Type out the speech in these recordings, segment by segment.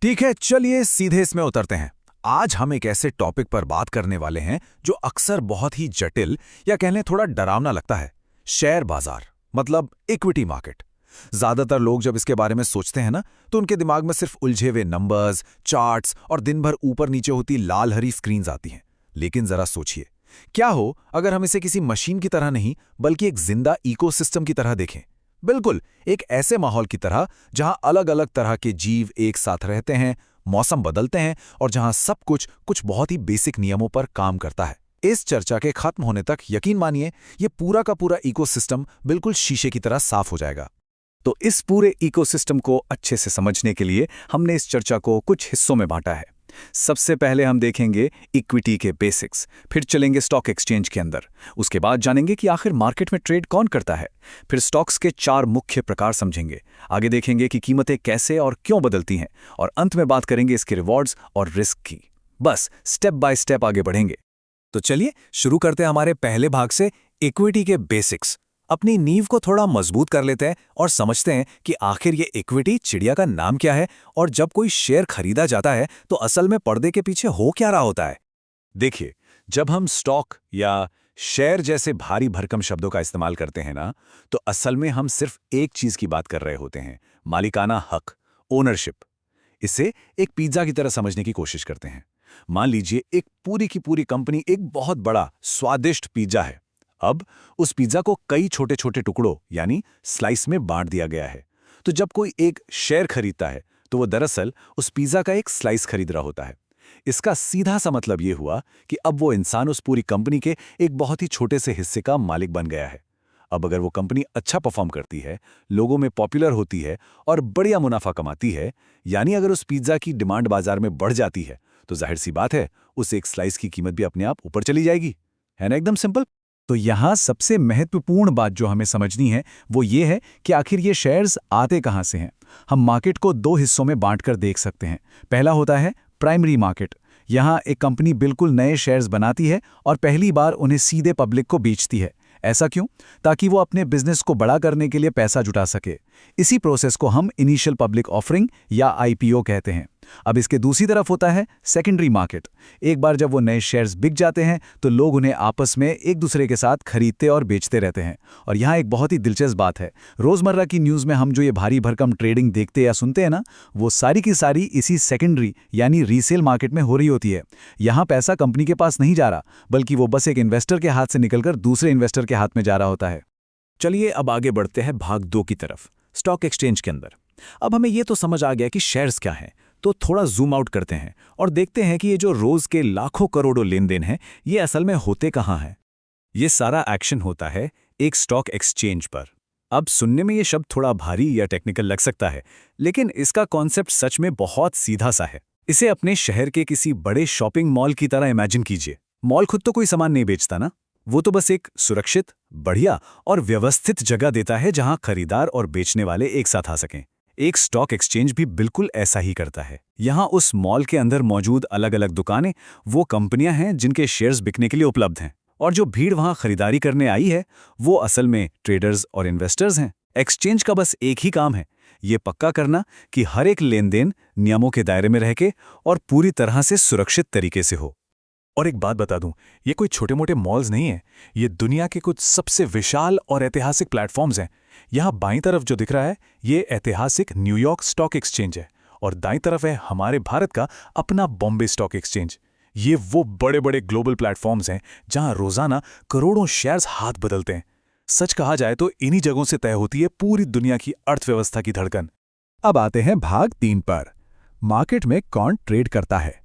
ठीक है, चलिए सीधे इसमें उतरते हैं। आज हम एक ऐसे टॉपिक पर बात करने वाले हैं जो अक्सर बहुत ही जटिल या कह लें थोड़ा डरावना लगता है। शेयर बाजार, मतलब इक्विटी मार्केट। ज्यादातर लोग जब इसके बारे में सोचते हैं ना, तो उनके दिमाग में सिर्फ उलझे हुए नंबर्स, चार्ट्स और दिन भर ऊपर नीचे होती लाल हरी स्क्रीन्स आती हैं। लेकिन जरा सोचिए, क्या हो अगर हम इसे किसी मशीन की तरह नहीं बल्कि एक जिंदा इकोसिस्टम की तरह देखें। बिल्कुल, एक ऐसे माहौल की तरह जहां अलग अलग तरह के जीव एक साथ रहते हैं, मौसम बदलते हैं और जहां सब कुछ बहुत ही बेसिक नियमों पर काम करता है। इस चर्चा के खत्म होने तक यकीन मानिए, ये पूरा का पूरा इकोसिस्टम बिल्कुल शीशे की तरह साफ हो जाएगा। तो इस पूरे इकोसिस्टम को अच्छे से समझने के लिए हमने इस चर्चा को कुछ हिस्सों में बांटा है। सबसे पहले हम देखेंगे इक्विटी के बेसिक्स, फिर चलेंगे स्टॉक एक्सचेंज के अंदर, उसके बाद जानेंगे कि आखिर मार्केट में ट्रेड कौन करता है, फिर स्टॉक्स के 4 मुख्य प्रकार समझेंगे, आगे देखेंगे कि कीमतें कैसे और क्यों बदलती हैं, और अंत में बात करेंगे इसके रिवॉर्ड्स और रिस्क की। बस स्टेप बाय स्टेप आगे बढ़ेंगे। तो चलिए शुरू करते हैं हमारे पहले भाग से, इक्विटी के बेसिक्स। अपनी नींव को थोड़ा मजबूत कर लेते हैं और समझते हैं कि आखिर ये इक्विटी चिड़िया का नाम क्या है, और जब कोई शेयर खरीदा जाता है तो असल में पर्दे के पीछे हो क्या रहा होता है। देखिए, जब हम स्टॉक या शेयर जैसे भारी भरकम शब्दों का इस्तेमाल करते हैं ना, तो असल में हम सिर्फ एक चीज की बात कर रहे होते हैं, मालिकाना हक, ओनरशिप। इसे एक पिज्जा की तरह समझने की कोशिश करते हैं। मान लीजिए एक पूरी की पूरी कंपनी एक बहुत बड़ा स्वादिष्ट पिज्जा है। अब उस पिज्जा को कई छोटे छोटे टुकड़ों यानी स्लाइस में बांट दिया गया है। तो जब कोई एक शेयर खरीदता है तो वो दरअसल उस पिज्जा का एक स्लाइस खरीद रहा होता है। इसका सीधा सा मतलब ये हुआ कि अब वो इंसान उस पूरी कंपनी के एक बहुत ही छोटे से हिस्से का मालिक बन गया है। अब अगर वो कंपनी अच्छा परफॉर्म करती है, लोगों में पॉपुलर होती है और बढ़िया मुनाफा कमाती है, यानी अगर उस पिज्जा की डिमांड बाजार में बढ़ जाती है, तो जाहिर सी बात है उस एक स्लाइस की कीमत भी अपने आप ऊपर चली जाएगी। है ना, एकदम सिंपल। तो यहाँ सबसे महत्वपूर्ण बात जो हमें समझनी है वो ये है कि आखिर ये शेयर्स आते कहाँ से हैं। हम मार्केट को 2 हिस्सों में बांटकर देख सकते हैं। पहला होता है प्राइमरी मार्केट। यहाँ एक कंपनी बिल्कुल नए शेयर्स बनाती है और पहली बार उन्हें सीधे पब्लिक को बेचती है। ऐसा क्यों? ताकि वो अपने बिजनेस को बड़ा करने के लिए पैसा जुटा सके। इसी प्रोसेस को हम इनिशियल पब्लिक ऑफरिंग या आईपीओ कहते हैं। अब इसके दूसरी तरफ होता है सेकेंडरी मार्केट। एक बार जब वो नए शेयर्स बिक जाते हैं तो लोग उन्हें आपस में एक दूसरे के साथ खरीदते और बेचते रहते हैं। और यहाँ एक बहुत ही दिलचस्प बात है, रोजमर्रा की न्यूज़ में हम जो ये भारी भरकम ट्रेडिंग देखते या सुनते हैं ना, वो सारी की सारी इसी सेकेंडरी यानी रीसेल मार्केट में हो रही होती है। यहाँ पैसा कंपनी के पास नहीं जा रहा, बल्कि वो बस एक इन्वेस्टर के हाथ से निकलकर दूसरे इन्वेस्टर के हाथ में जा रहा होता है। चलिए अब आगे बढ़ते हैं भाग 2 की तरफ, स्टॉक एक्सचेंज के अंदर। अब हमें ये तो समझ आ गया कि शेयर्स क्या हैं, तो थोड़ा जूम आउट करते हैं और देखते हैं कि ये जो रोज के लाखों करोड़ों लेन देन हैं, ये असल में होते कहाँ हैं। ये सारा एक्शन होता है एक स्टॉक एक्सचेंज पर। अब सुनने में ये शब्द थोड़ा भारी या टेक्निकल लग सकता है, लेकिन इसका कॉन्सेप्ट सच में बहुत सीधा सा है। इसे अपने शहर के किसी बड़े शॉपिंग मॉल की तरह इमेजिन कीजिए। मॉल खुद तो कोई सामान नहीं बेचता ना, वो तो बस एक सुरक्षित, बढ़िया और व्यवस्थित जगह देता है जहां खरीदार और बेचने वाले एक साथ आ सकें। एक स्टॉक एक्सचेंज भी बिल्कुल ऐसा ही करता है। यहाँ उस मॉल के अंदर मौजूद अलग अलग दुकानें वो कंपनियां हैं जिनके शेयर्स बिकने के लिए उपलब्ध हैं, और जो भीड़ वहां खरीदारी करने आई है वो असल में ट्रेडर्स और इन्वेस्टर्स हैं। एक्सचेंज का बस एक ही काम है, ये पक्का करना कि हर एक लेन देन नियमों के दायरे में रह के और पूरी तरह से सुरक्षित तरीके से हो। और एक बात बता दूं, ये कोई छोटे मोटे मॉल्स नहीं है, ये दुनिया के कुछ सबसे विशाल और ऐतिहासिक प्लेटफॉर्म्स हैं। यहाँ बाईं तरफ जो दिख रहा है ये ऐतिहासिक न्यूयॉर्क स्टॉक एक्सचेंज है, और दाईं तरफ है हमारे भारत का अपना बॉम्बे स्टॉक एक्सचेंज। ये वो बड़े बड़े ग्लोबल प्लेटफॉर्म्स हैं जहां रोजाना करोड़ों शेयर्स हाथ बदलते हैं। सच कहा जाए तो इन्हीं जगहों से तय होती है पूरी दुनिया की अर्थव्यवस्था की धड़कन। अब आते हैं भाग 3 पर, मार्केट में कौन ट्रेड करता है।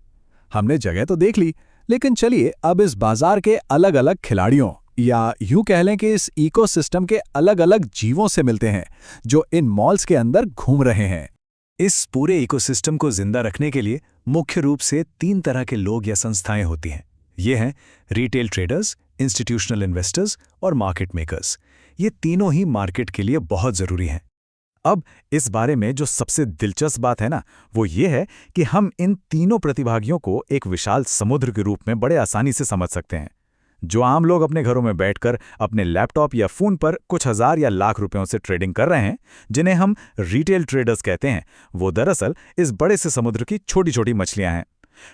हमने जगह तो देख ली, लेकिन चलिए अब इस बाजार के अलग अलग खिलाड़ियों या यूं कह लें कि इस इकोसिस्टम के अलग अलग जीवों से मिलते हैं जो इन मॉल्स के अंदर घूम रहे हैं। इस पूरे इकोसिस्टम को जिंदा रखने के लिए मुख्य रूप से 3 तरह के लोग या संस्थाएं होती हैं। ये हैं रिटेल ट्रेडर्स, इंस्टीट्यूशनल इन्वेस्टर्स और मार्केट मेकर्स। ये तीनों ही मार्केट के लिए बहुत जरूरी हैं। अब इस बारे में जो सबसे दिलचस्प बात है ना, वो ये है कि हम इन तीनों प्रतिभागियों को एक विशाल समुद्र के रूप में बड़े आसानी से समझ सकते हैं। जो आम लोग अपने घरों में बैठकर अपने लैपटॉप या फ़ोन पर कुछ हज़ार या लाख रुपयों से ट्रेडिंग कर रहे हैं, जिन्हें हम रिटेल ट्रेडर्स कहते हैं, वो दरअसल इस बड़े से समुद्र की छोटी छोटी मछलियां हैं।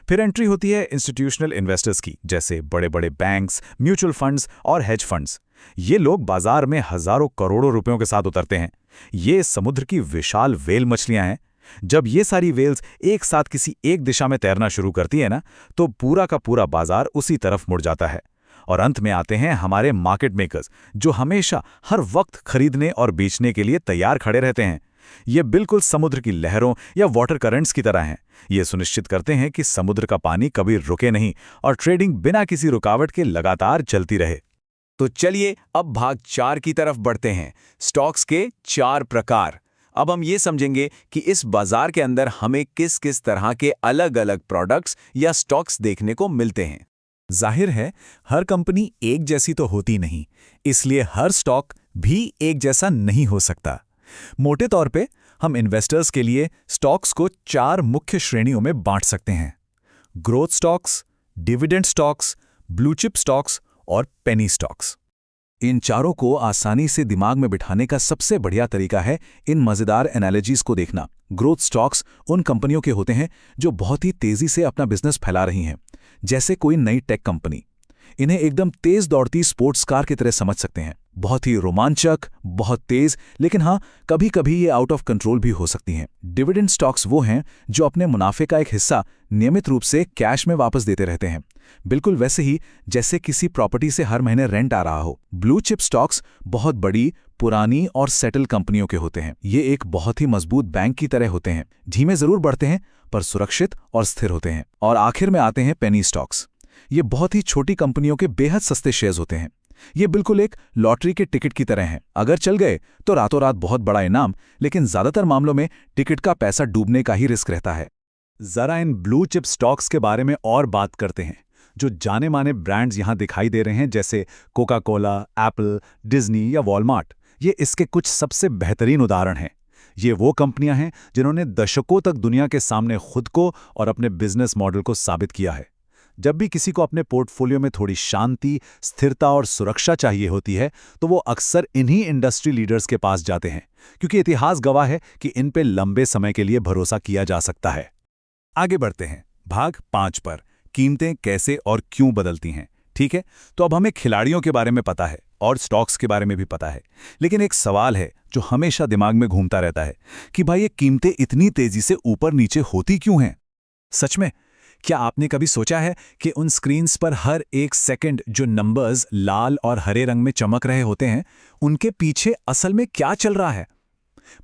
फिर एंट्री होती है इंस्टीट्यूशनल इन्वेस्टर्स की, जैसे बड़े बड़े बैंक्स, म्यूचुअल फंड्स और हेज फंड्स। ये लोग बाजार में हज़ारों करोड़ों रुपयों के साथ उतरते हैं। ये समुद्र की विशाल वेल मछलियां हैं। जब ये सारी वेल्स एक साथ किसी एक दिशा में तैरना शुरू करती है ना, तो पूरा का पूरा बाजार उसी तरफ मुड़ जाता है। और अंत में आते हैं हमारे मार्केट मेकर्स, जो हमेशा हर वक्त खरीदने और बेचने के लिए तैयार खड़े रहते हैं। ये बिल्कुल समुद्र की लहरों या वाटर करंट्स की तरह हैं। ये सुनिश्चित करते हैं कि समुद्र का पानी कभी रुके नहीं और ट्रेडिंग बिना किसी रुकावट के लगातार चलती रहे। तो चलिए अब भाग 4 की तरफ बढ़ते हैं, स्टॉक्स के 4 प्रकार। अब हम ये समझेंगे कि इस बाजार के अंदर हमें किस किस तरह के अलग अलग प्रोडक्ट्स या स्टॉक्स देखने को मिलते हैं। जाहिर है, हर कंपनी एक जैसी तो होती नहीं, इसलिए हर स्टॉक भी एक जैसा नहीं हो सकता। मोटे तौर पे हम इन्वेस्टर्स के लिए स्टॉक्स को 4 मुख्य श्रेणियों में बांट सकते हैं: growth stocks, dividend stocks, blue chip stocks और पेनी स्टॉक्स। इन चारों को आसानी से दिमाग में बिठाने का सबसे बढ़िया तरीका है इन मज़ेदार एनालॉजीज को देखना। ग्रोथ स्टॉक्स उन कंपनियों के होते हैं जो बहुत ही तेज़ी से अपना बिजनेस फैला रही हैं, जैसे कोई नई टेक कंपनी। इन्हें एकदम तेज दौड़ती स्पोर्ट्स कार की तरह समझ सकते हैं, बहुत ही रोमांचक, बहुत तेज, लेकिन हाँ, कभी कभी ये आउट ऑफ कंट्रोल भी हो सकती हैं। डिविडेंड स्टॉक्स वो हैं जो अपने मुनाफे का एक हिस्सा नियमित रूप से कैश में वापस देते रहते हैं, बिल्कुल वैसे ही जैसे किसी प्रॉपर्टी से हर महीने रेंट आ रहा हो। ब्लू चिप स्टॉक्स बहुत बड़ी, पुरानी और सेटल कंपनियों के होते हैं। ये एक बहुत ही मजबूत बैंक की तरह होते हैं, धीमे जरूर बढ़ते हैं पर सुरक्षित और स्थिर होते हैं। और आखिर में आते हैं पेनी स्टॉक्स। ये बहुत ही छोटी कंपनियों के बेहद सस्ते शेयर्स होते हैं। ये बिल्कुल एक लॉटरी के टिकट की तरह हैं। अगर चल गए तो रातों रात बहुत बड़ा इनाम, लेकिन ज्यादातर मामलों में टिकट का पैसा डूबने का ही रिस्क रहता है। जरा इन ब्लू चिप स्टॉक्स के बारे में और बात करते हैं। जो जाने माने ब्रांड्स यहां दिखाई दे रहे हैं, जैसे कोका कोला, एप्पल, डिज्नी या वॉलमार्ट, ये इसके कुछ सबसे बेहतरीन उदाहरण हैं। ये वो कंपनियां हैं जिन्होंने दशकों तक दुनिया के सामने खुद को और अपने बिजनेस मॉडल को साबित किया है। जब भी किसी को अपने पोर्टफोलियो में थोड़ी शांति, स्थिरता और सुरक्षा चाहिए होती है, तो वो अक्सर इन्हीं इंडस्ट्री लीडर्स के पास जाते हैं, क्योंकि इतिहास गवाह है कि इन पे लंबे समय के लिए भरोसा किया जा सकता है। आगे बढ़ते हैं भाग 5 पर, कीमतें कैसे और क्यों बदलती हैं। ठीक है, तो अब हमें खिलाड़ियों के बारे में पता है और स्टॉक्स के बारे में भी पता है, लेकिन एक सवाल है जो हमेशा दिमाग में घूमता रहता है कि भाई ये कीमतें इतनी तेजी से ऊपर नीचे होती क्यों हैं? सच में, क्या आपने कभी सोचा है कि उन स्क्रीन्स पर हर एक सेकंड जो नंबर्स लाल और हरे रंग में चमक रहे होते हैं, उनके पीछे असल में क्या चल रहा है?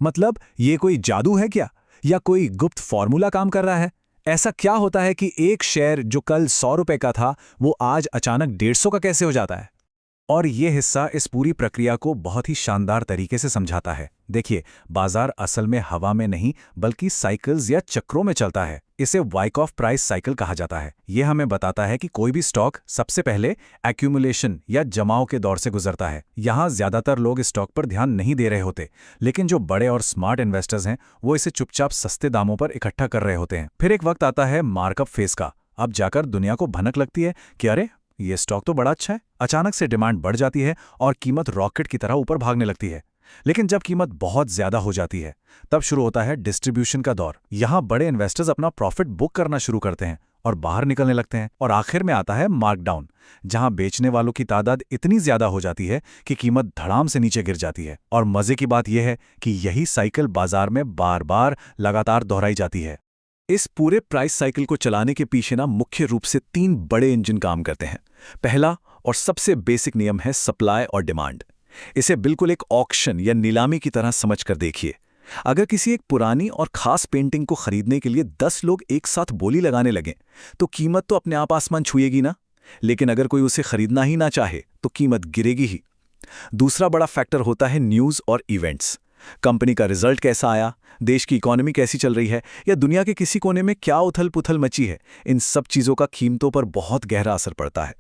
मतलब ये कोई जादू है क्या, या कोई गुप्त फॉर्मूला काम कर रहा है? ऐसा क्या होता है कि एक शेयर जो कल 100 रुपए का था, वो आज अचानक 150 का कैसे हो जाता है? और ये हिस्सा इस पूरी प्रक्रिया को बहुत ही शानदार तरीके से समझाता है। देखिए, बाजार असल में हवा में नहीं बल्कि साइकिल्स या चक्रों में चलता है। इसे वाइकॉफ प्राइस साइकिल कहा जाता है। यह हमें बताता है कि कोई भी स्टॉक सबसे पहले एक्यूमुलेशन या जमाव के दौर से गुजरता है। यहाँ ज्यादातर लोग इस स्टॉक पर ध्यान नहीं दे रहे होते, लेकिन जो बड़े और स्मार्ट इन्वेस्टर्स हैं वो इसे चुपचाप सस्ते दामों पर इकट्ठा कर रहे होते हैं। फिर एक वक्त आता है मार्कअप फेज का। अब जाकर दुनिया को भनक लगती है कि अरे, ये स्टॉक तो बड़ा अच्छा है। अचानक से डिमांड बढ़ जाती है और कीमत रॉकेट की तरह ऊपर भागने लगती है। लेकिन जब कीमत बहुत ज्यादा हो जाती है, तब शुरू होता है डिस्ट्रीब्यूशन का दौर। यहां बड़े इन्वेस्टर्स अपना प्रॉफिट बुक करना शुरू करते हैं और बाहर निकलने लगते हैं। और आखिर में आता है मार्कडाउन, जहां बेचने वालों की तादाद इतनी ज्यादा हो जाती है कि कीमत धड़ाम से नीचे गिर जाती है। और मजे की बात यह है कि यही साइकिल बाजार में बार बार लगातार दोहराई जाती है। इस पूरे प्राइस साइकिल को चलाने के पीछे ना मुख्य रूप से 3 बड़े इंजन काम करते हैं। पहला और सबसे बेसिक नियम है सप्लाई और डिमांड। इसे बिल्कुल एक ऑक्शन या नीलामी की तरह समझकर देखिए। अगर किसी एक पुरानी और खास पेंटिंग को खरीदने के लिए 10 लोग एक साथ बोली लगाने लगें, तो कीमत तो अपने आप आसमान छुएगी ना। लेकिन अगर कोई उसे खरीदना ही ना चाहे तो कीमत गिरेगी ही। दूसरा बड़ा फैक्टर होता है न्यूज़ और इवेंट्स। कंपनी का रिजल्ट कैसा आया, देश की इकोनॉमी कैसी चल रही है, या दुनिया के किसी कोने में क्या उथल पुथल मची है, इन सब चीज़ों का कीमतों पर बहुत गहरा असर पड़ता है।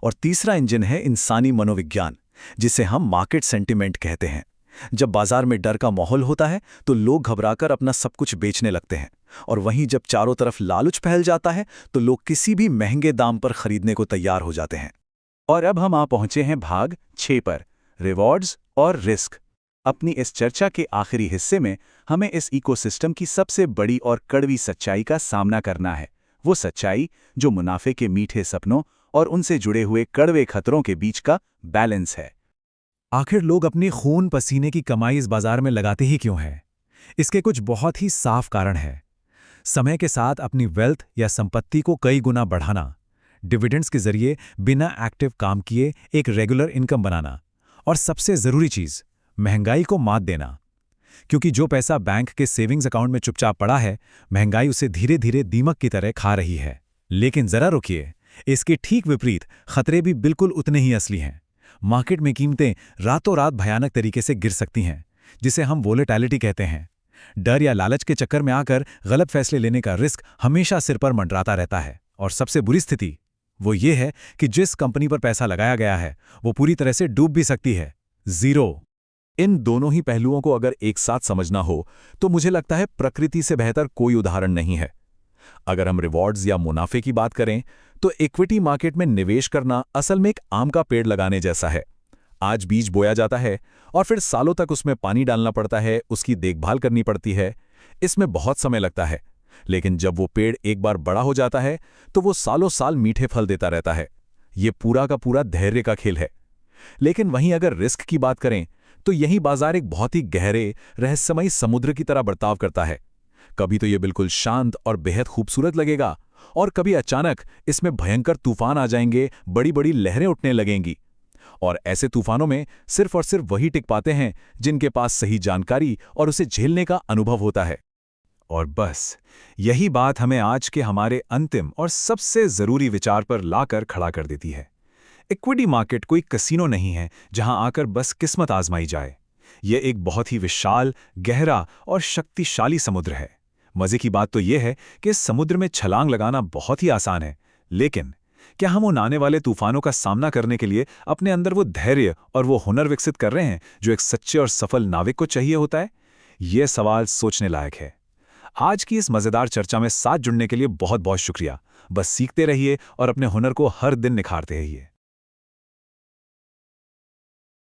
और तीसरा इंजन है इंसानी मनोविज्ञान, जिसे हम मार्केट सेंटिमेंट कहते हैं। जब बाजार में डर का माहौल होता है तो लोग घबराकर अपना सब कुछ बेचने लगते हैं, और वहीं जब चारों तरफ लालच फैल जाता है तो लोग किसी भी महंगे दाम पर खरीदने को तैयार हो जाते हैं। और अब हम आ पहुंचे हैं भाग 6 पर, रिवॉर्ड्स और रिस्क। अपनी इस चर्चा के आखिरी हिस्से में हमें इस इकोसिस्टम की सबसे बड़ी और कड़वी सच्चाई का सामना करना है, वो सच्चाई जो मुनाफे के मीठे सपनों और उनसे जुड़े हुए कड़वे खतरों के बीच का बैलेंस है। आखिर लोग अपनी खून पसीने की कमाई इस बाजार में लगाते ही क्यों हैं? इसके कुछ बहुत ही साफ कारण हैं। समय के साथ अपनी वेल्थ या संपत्ति को कई गुना बढ़ाना, डिविडेंड्स के जरिए बिना एक्टिव काम किए एक रेगुलर इनकम बनाना, और सबसे जरूरी चीज, महंगाई को मात देना। क्योंकि जो पैसा बैंक के सेविंग्स अकाउंट में चुपचाप पड़ा है, महंगाई उसे धीरे धीरे दीमक की तरह खा रही है। लेकिन जरा रुकिए, इसके ठीक विपरीत खतरे भी बिल्कुल उतने ही असली हैं। मार्केट में कीमतें रातों रात भयानक तरीके से गिर सकती हैं, जिसे हम वोलेटिलिटी कहते हैं। डर या लालच के चक्कर में आकर गलत फैसले लेने का रिस्क हमेशा सिर पर मंडराता रहता है। और सबसे बुरी स्थिति वो ये है कि जिस कंपनी पर पैसा लगाया गया है, वो पूरी तरह से डूब भी सकती है। ज़ीरो। इन दोनों ही पहलुओं को अगर एक साथ समझना हो तो मुझे लगता है प्रकृति से बेहतर कोई उदाहरण नहीं है। अगर हम रिवॉर्ड्स या मुनाफे की बात करें तो इक्विटी मार्केट में निवेश करना असल में एक आम का पेड़ लगाने जैसा है। आज बीज बोया जाता है और फिर सालों तक उसमें पानी डालना पड़ता है, उसकी देखभाल करनी पड़ती है। इसमें बहुत समय लगता है, लेकिन जब वो पेड़ एक बार बड़ा हो जाता है तो वो सालों साल मीठे फल देता रहता है। ये पूरा का पूरा धैर्य का खेल है। लेकिन वहीं अगर रिस्क की बात करें तो यही बाजार एक बहुत ही गहरे, रहस्यमयी समुद्र की तरह बर्ताव करता है। कभी तो ये बिल्कुल शांत और बेहद खूबसूरत लगेगा, और कभी अचानक इसमें भयंकर तूफान आ जाएंगे, बड़ी बड़ी लहरें उठने लगेंगी। और ऐसे तूफानों में सिर्फ और सिर्फ वही टिक पाते हैं जिनके पास सही जानकारी और उसे झेलने का अनुभव होता है। और बस यही बात हमें आज के हमारे अंतिम और सबसे जरूरी विचार पर लाकर खड़ा कर देती है। इक्विटी मार्केट कोई कसीनो नहीं है जहां आकर बस किस्मत आजमाई जाए। यह एक बहुत ही विशाल, गहरा और शक्तिशाली समुद्र है। मजे की बात तो यह है कि इस समुद्र में छलांग लगाना बहुत ही आसान है, लेकिन क्या हम उन आने वाले तूफानों का सामना करने के लिए अपने अंदर वो धैर्य और वो हुनर विकसित कर रहे हैं जो एक सच्चे और सफल नाविक को चाहिए होता है? यह सवाल सोचने लायक है। आज की इस मजेदार चर्चा में साथ जुड़ने के लिए बहुत बहुत शुक्रिया। बस सीखते रहिए और अपने हुनर को हर दिन निखारते रहिए।